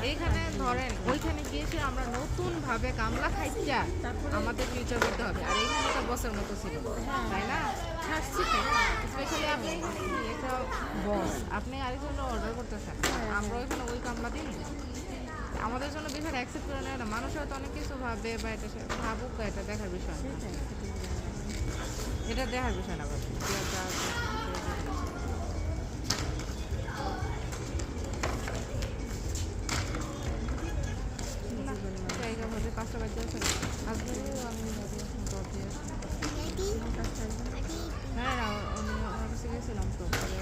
এইখানে ধরেন ওইখানে গিয়েছে আমরা নতুন ভাবে কামলা খাইছা আমাদের ফিউচার করতে হবে, আর এইখানে তো বসের মতো ছিল, তাই না? স্পেশালি আপনি এখানে কি একটা বস, আপনি আরেকজন অর্ডার করতেছেন, আমরা ওইখানে ওই কামলা দিই, আমাদের জন্য বিষয়টা অ্যাকসেপ্ট করে নেয় না। মানুষ হয়তো অনেক কিছু ভাববে বা এটা ভাবুক, এটা দেখার বিষয় না, এটা দেখার বিষয় না। জায়গা ভাবে কাজটা বাড়তে আছে আসলে আমি জব দিয়ে আসি। না না, উনি আমার কাছে গেছিলাম তো পরে